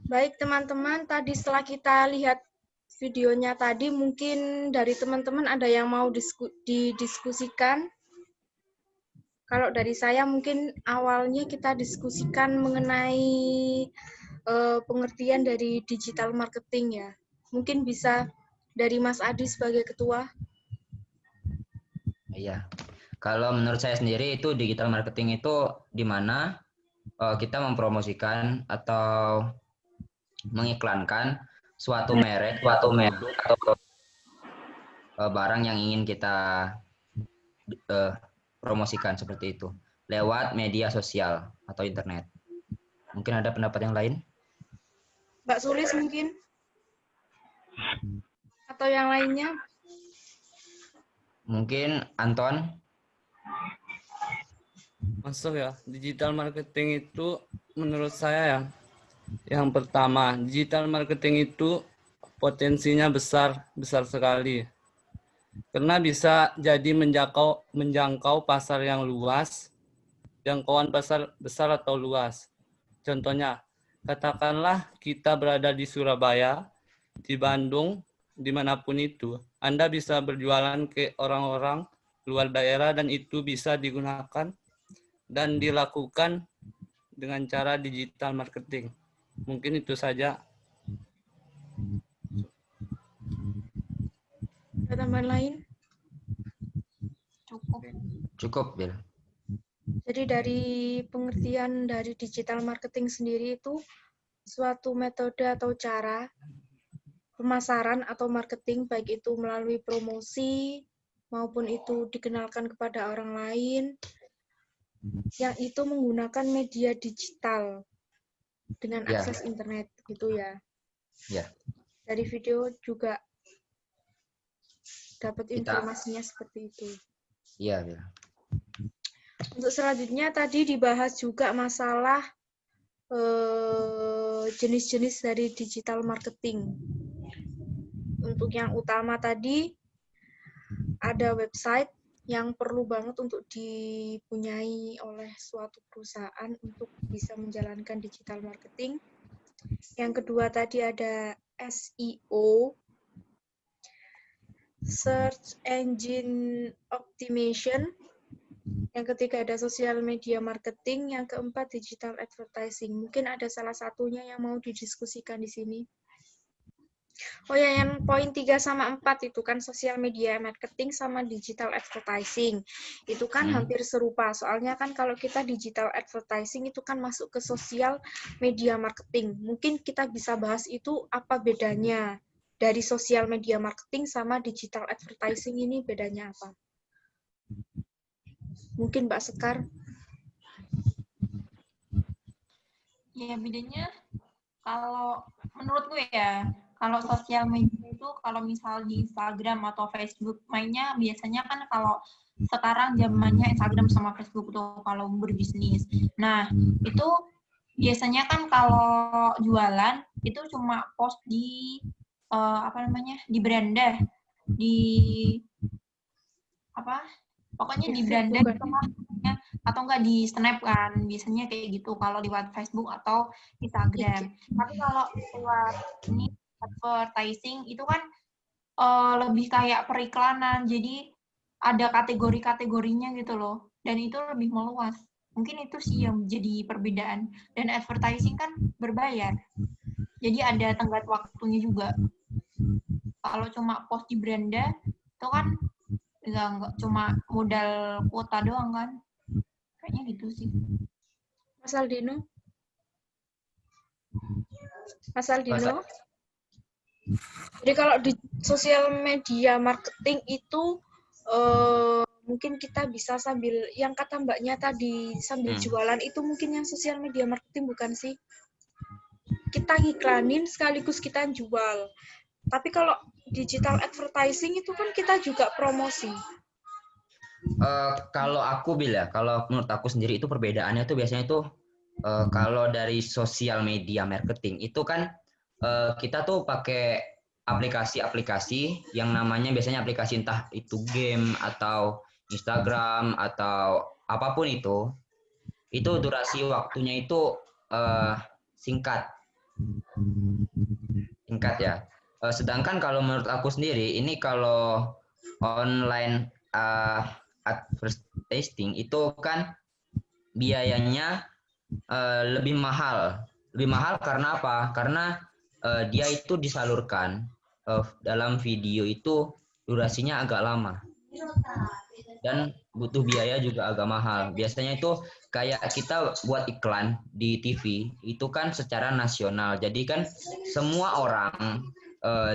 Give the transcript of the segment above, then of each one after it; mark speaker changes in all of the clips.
Speaker 1: Baik teman-teman, tadi setelah kita lihat videonya tadi, mungkin dari teman-teman ada yang mau didiskusikan. Kalau dari saya mungkin awalnya kita diskusikan mengenai pengertian dari digital marketing ya. Mungkin bisa dari Mas Adi sebagai ketua.
Speaker 2: Iya. Kalau menurut saya sendiri itu digital marketing itu di mana kita mempromosikan atau mengiklankan suatu merek atau produk barang yang ingin kita eh, promosikan seperti itu lewat media sosial atau internet. Mungkin ada pendapat yang lain?
Speaker 1: Mbak Sulis mungkin? Atau yang lainnya?
Speaker 2: Mungkin Anton?
Speaker 3: Masuk ya, digital marketing itu menurut saya ya, yang pertama, digital marketing itu potensinya besar sekali. Karena bisa jadi menjangkau pasar yang luas, jangkauan pasar besar atau luas. Contohnya, katakanlah kita berada di Surabaya, di Bandung, dimanapun itu. Anda bisa berjualan ke orang-orang luar daerah dan itu bisa digunakan dan dilakukan dengan cara digital marketing. Mungkin itu saja.
Speaker 1: Ada tambahan lain?
Speaker 2: Cukup, Bil.
Speaker 1: Jadi dari pengertian dari digital marketing sendiri itu suatu metode atau cara pemasaran atau marketing, baik itu melalui promosi maupun itu dikenalkan kepada orang lain, yang itu menggunakan media digital dengan akses internet, gitu ya.
Speaker 2: Ya.
Speaker 1: Dari video juga dapat informasinya seperti itu.
Speaker 2: Iya, Bil.
Speaker 1: Untuk selanjutnya tadi dibahas juga masalah jenis-jenis dari digital marketing. Untuk yang utama tadi ada website yang perlu banget untuk dipunyai oleh suatu perusahaan untuk bisa menjalankan digital marketing. Yang kedua tadi ada SEO, Search Engine Optimization. Yang ketiga ada social media marketing. Yang keempat digital advertising. Mungkin ada salah satunya yang mau didiskusikan di sini. Oh ya, yang poin 3 sama 4 itu kan social media marketing sama digital advertising. Itu kan hampir serupa. Soalnya kan kalau kita digital advertising itu kan masuk ke social media marketing. Mungkin kita bisa bahas itu apa bedanya dari social media marketing sama digital advertising ini bedanya apa? Mungkin Mbak Sekar.
Speaker 4: Ya, bedanya kalau menurut gue ya, kalau sosial media itu kalau misal di Instagram atau Facebook mainnya biasanya kan kalau sekarang zamannya Instagram sama Facebook tuh kalau berbisnis. Nah, itu biasanya kan kalau jualan itu cuma post di di beranda, di pokoknya di beranda gitu kan, atau enggak di snap kan, biasanya kayak gitu kalau lewat Facebook atau Instagram. Tapi kalau lewat ini advertising itu kan lebih kayak periklanan, jadi ada kategori-kategorinya gitu loh, dan itu lebih meluas. Mungkin itu sih yang jadi perbedaan. Dan advertising kan berbayar, jadi ada tenggat waktunya juga. Kalau cuma post di beranda itu kan enggak cuma modal kuota doang kan, kayaknya gitu sih.
Speaker 1: Mas Aldino? Mas Aldino? Jadi kalau di sosial media marketing itu mungkin kita bisa sambil, yang kata mbaknya tadi, sambil jualan itu mungkin yang sosial media marketing bukan sih? Kita ngiklanin sekaligus kita jual. Tapi kalau digital advertising itu kan kita juga promosi.
Speaker 2: Kalau aku kalau menurut aku sendiri itu perbedaannya tuh biasanya tuh kalau dari sosial media marketing itu kan kita tuh pakai aplikasi-aplikasi yang namanya biasanya aplikasi entah itu game atau Instagram atau apapun itu durasi waktunya itu singkat. Tingkat ya. Sedangkan kalau menurut aku sendiri, ini kalau online advertising itu kan biayanya lebih mahal. Lebih mahal karena apa? Karena dia itu disalurkan dalam video itu durasinya agak lama dan butuh biaya juga agak mahal. Biasanya itu kayak kita buat iklan di TV itu kan secara nasional. Jadi kan semua orang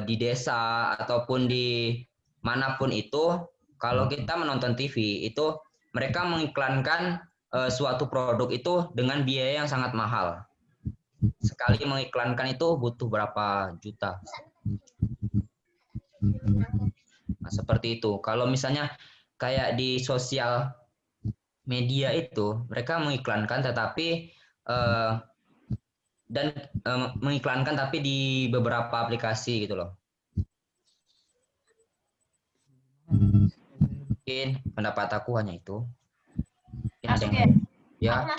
Speaker 2: di desa ataupun di manapun itu kalau kita menonton TV itu mereka mengiklankan suatu produk itu dengan biaya yang sangat mahal. Sekali mengiklankan itu butuh berapa juta. Nah, seperti itu. Kalau misalnya kayak di sosial media itu mereka mengiklankan tetapi mengiklankan tapi di beberapa aplikasi gitu loh. Mungkin pendapat aku hanya itu. Mungkin ada
Speaker 4: Masuk
Speaker 2: yang
Speaker 4: ya?
Speaker 2: ya.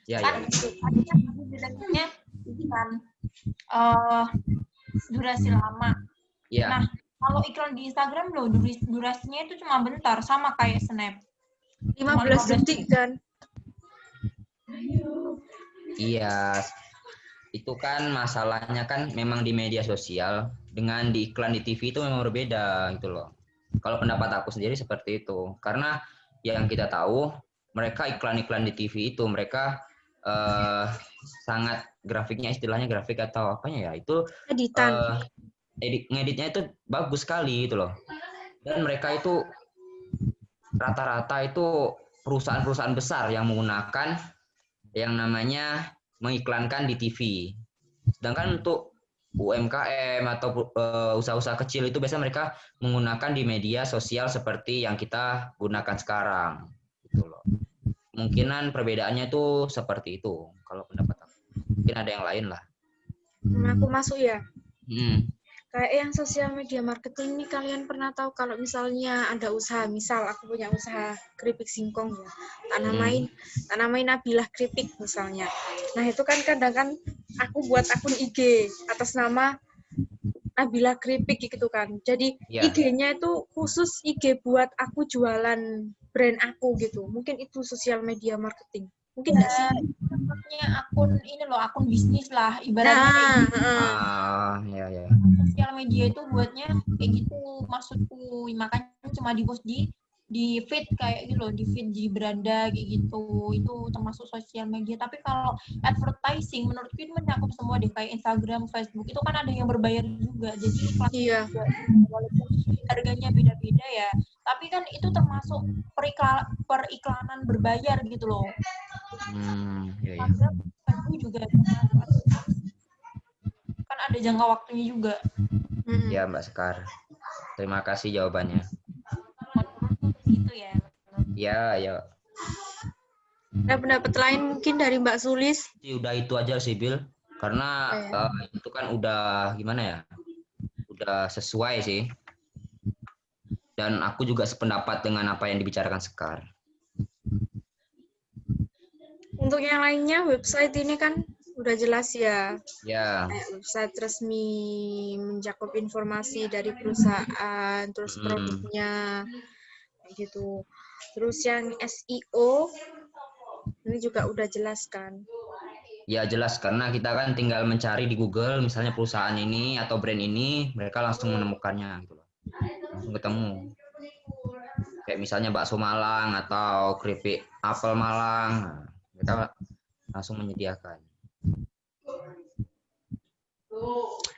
Speaker 2: Ya,
Speaker 4: Kan
Speaker 2: ya.
Speaker 4: durasinya kan durasi lama.
Speaker 2: Ya.
Speaker 4: Nah, kalau iklan di Instagram loh, durasinya itu cuma bentar, sama kayak Snap.
Speaker 1: 15 detik kan?
Speaker 2: Iya. Itu kan masalahnya kan memang di media sosial dengan di iklan di TV itu memang berbeda gitu loh. Kalau pendapat aku sendiri seperti itu. Karena yang kita tahu mereka iklan-iklan di TV itu mereka sangat grafiknya istilahnya grafik atau apanya ya itu
Speaker 1: Editan.
Speaker 2: ngeditnya itu bagus sekali gitu loh. Dan mereka itu rata-rata itu perusahaan-perusahaan besar yang menggunakan yang namanya mengiklankan di TV. Sedangkan untuk UMKM atau usaha-usaha kecil itu biasanya mereka menggunakan di media sosial seperti yang kita gunakan sekarang. Gitu loh. Kemungkinan perbedaannya itu seperti itu kalau pendapat aku. Mungkin ada yang lain lah.
Speaker 1: Aku masuk ya. Kayak yang sosial media marketing ini kalian pernah tahu kalau misalnya ada usaha, misal aku punya usaha keripik singkong ya, tak namain Nabilah Keripik misalnya. Nah itu kan kadang kan aku buat akun IG atas nama Nabilah Keripik gitu kan. Jadi IG-nya itu khusus IG buat aku jualan brand aku gitu. Mungkin itu sosial media marketing. Mungkin nggak sih?
Speaker 4: Akun ini loh, akun bisnis lah ibaratnya.
Speaker 2: Ya.
Speaker 4: Sosial media itu buatnya kayak gitu maksudku, makanya cuma di post di feed kayak gitu loh, di feed di beranda kayak gitu, itu termasuk sosial media. Tapi kalau advertising menurutku itu mencakup semua deh, kayak Instagram, Facebook itu kan ada yang berbayar juga, jadi iklan juga walaupun harganya beda-beda ya, tapi kan itu termasuk periklanan berbayar gitu loh. Instagram, Facebook juga kan ada jangka waktunya juga.
Speaker 2: Ya Mbak Sekar, terima kasih jawabannya.
Speaker 4: Gitu ya.
Speaker 2: Ya.
Speaker 1: Ada pendapat lain mungkin dari Mbak Sulis?
Speaker 2: Udah itu aja sih Bil, karena itu kan udah gimana ya, udah sesuai sih. Dan aku juga sependapat dengan apa yang dibicarakan Sekar.
Speaker 1: Untuk yang lainnya, website ini kan udah jelas ya.
Speaker 2: Ya.
Speaker 1: Website resmi mencakup informasi dari perusahaan, terus produknya, gitu. Terus yang SEO ini juga udah jelas kan?
Speaker 2: Ya jelas, karena kita kan tinggal mencari di Google misalnya perusahaan ini atau brand ini, mereka langsung menemukannya gitu loh. Langsung ketemu. Kayak misalnya bakso Malang atau keripik apel Malang, mereka langsung menyediakan.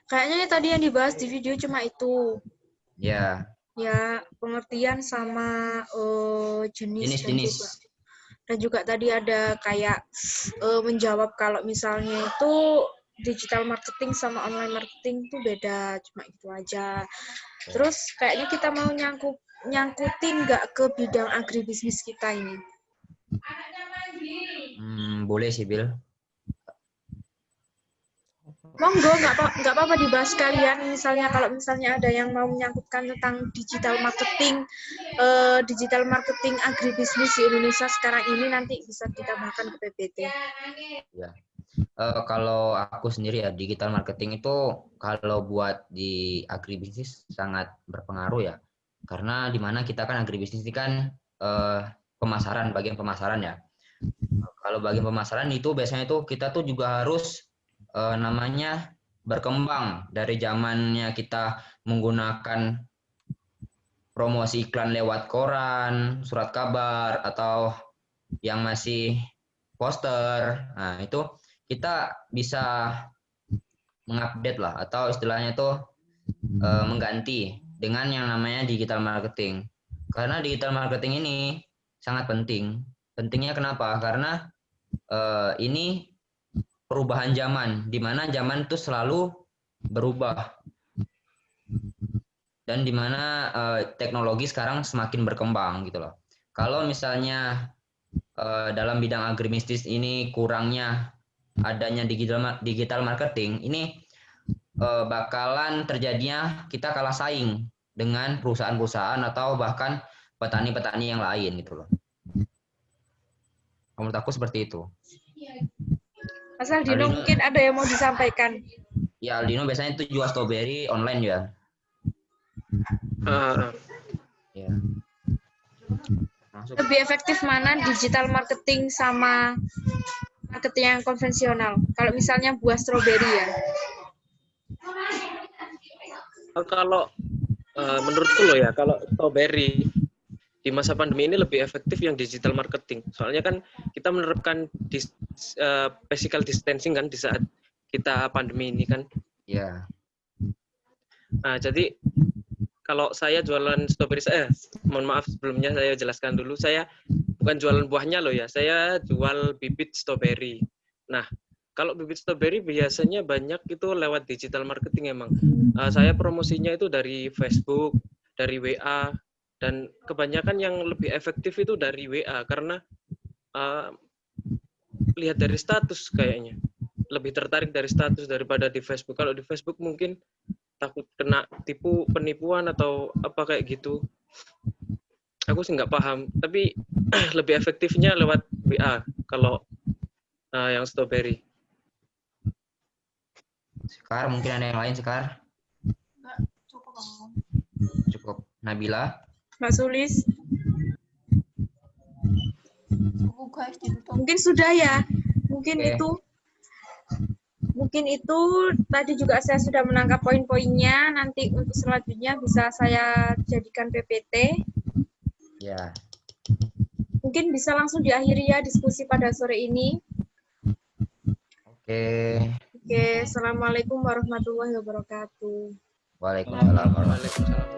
Speaker 1: Kayaknya tadi yang dibahas di video cuma itu.
Speaker 2: Ya.
Speaker 1: Ya, pengertian sama jenis. Dan juga tadi ada kayak menjawab kalau misalnya itu digital marketing sama online marketing itu beda, cuma itu aja. Terus kayaknya kita mau nyangkutin nggak ke bidang agribisnis kita ini?
Speaker 2: Boleh sih, Bil.
Speaker 1: Monggo, nggak apa-apa dibahas kalian. Misalnya kalau misalnya ada yang mau menyangkutkan tentang digital marketing agribisnis di Indonesia sekarang ini, nanti bisa kita bahkan ke PPT.
Speaker 2: Ya. Kalau aku sendiri ya, digital marketing itu kalau buat di agribisnis sangat berpengaruh ya. Karena di mana kita kan agribisnis ini kan pemasaran, bagian pemasaran ya. Kalau bagian pemasaran itu biasanya itu kita tuh juga harus namanya berkembang dari zamannya kita menggunakan promosi iklan lewat koran, surat kabar, atau yang masih poster. Nah, itu kita bisa mengupdate lah, atau istilahnya itu mengganti dengan yang namanya digital marketing. Karena digital marketing ini sangat penting. Pentingnya kenapa? Karena ini perubahan zaman, di mana zaman itu selalu berubah. Dan di mana teknologi sekarang semakin berkembang gitu loh. Kalau misalnya dalam bidang agribisnis ini kurangnya adanya digital marketing, ini bakalan terjadinya kita kalah saing dengan perusahaan-perusahaan atau bahkan petani-petani yang lain gitu loh. Menurut aku seperti itu.
Speaker 1: Mas Aldino mungkin ada yang mau disampaikan.
Speaker 2: Ya, Aldino biasanya itu jual strawberry online ya. Ya.
Speaker 1: Lebih efektif mana digital marketing sama marketing yang konvensional? Kalau misalnya buah stroberi ya.
Speaker 5: Kalau menurutku loh ya, kalau strawberry di masa pandemi ini lebih efektif yang digital marketing. Soalnya kan kita menerapkan physical distancing kan di saat kita pandemi ini kan.
Speaker 2: Ya.
Speaker 5: Nah, jadi kalau saya jualan strawberry, mohon maaf sebelumnya saya jelaskan dulu, saya bukan jualan buahnya loh ya, saya jual bibit strawberry. Nah, kalau bibit strawberry biasanya banyak itu lewat digital marketing emang. Saya promosinya itu dari Facebook, dari WA, dan kebanyakan yang lebih efektif itu dari WA karena lihat dari status kayaknya. Lebih tertarik dari status daripada di Facebook. Kalau di Facebook mungkin takut kena penipuan atau apa kayak gitu. Aku sih nggak paham, tapi lebih efektifnya lewat WA kalau yang strawberry.
Speaker 2: Sekar, mungkin ada yang lain, Sekar?
Speaker 4: Enggak, cukup kamu.
Speaker 2: Cukup. Nabila?
Speaker 1: Mbak Sulis?
Speaker 4: Cukup guys, ditutup.
Speaker 1: Mungkin sudah ya. Mungkin
Speaker 2: Oke.
Speaker 1: itu tadi juga saya sudah menangkap poin-poinnya. Nanti untuk selanjutnya bisa saya jadikan PPT.
Speaker 2: Ya.
Speaker 1: Mungkin bisa langsung diakhiri ya diskusi pada sore ini.
Speaker 2: Oke.
Speaker 1: Oke, Assalamualaikum warahmatullahi wabarakatuh.
Speaker 2: Waalaikumsalam warahmatullahi wabarakatuh.
Speaker 5: Waalaikumsalam.